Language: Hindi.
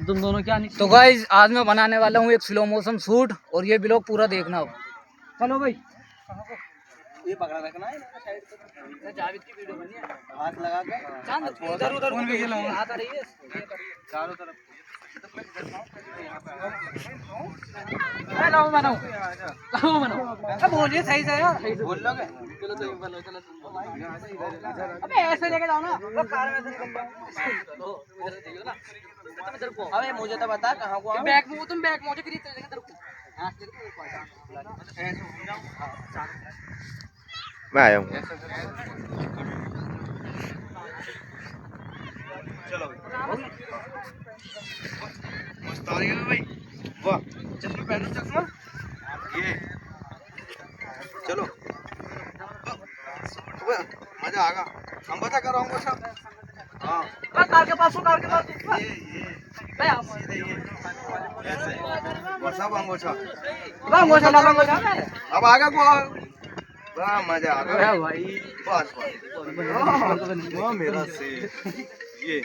तुम दोनों क्या नहीं। तो गाइस आज मैं बनाने वाला हूँ एक स्लो मोशन शूट और ये ब्लॉग पूरा देखना अब। चलो भाई ये पकड़ा रखना है साइड पे। जावेद की वीडियो बनी है, हाथ लगा के इधर उधर फोन भी चलाऊंगा, हाथ आ रही है चारों तरफ। लाओ बनाओ अब बोलिए सही से यार, बोल लोगे? चलो तो बोलो, चलो अबे ऐसे लेके जाओ ना, वो कार में से निकल जाओ। चलो इधर से देखो ना, तुम इधर को अबे मुझे तो बता कहाँ को आऊं? बैग में, तुम बैग मुझे खरीद चलेंगे इधर को। हां मैं आया हूँ। चलो मस्त आ रही है भाई। वाह चश्मा पहनो, चश्मा ये चलो। मजा आएगा। हम बता कर रहा हूँ सब। हाँ कार के पास, कार के पास ये मैं आप सीधे ये ऐसे वर्षा बांगोछा बांगोछा बांगोछा अब आगे को बड़ा मजा आ गया भाई। बस बस वो मेरा से ये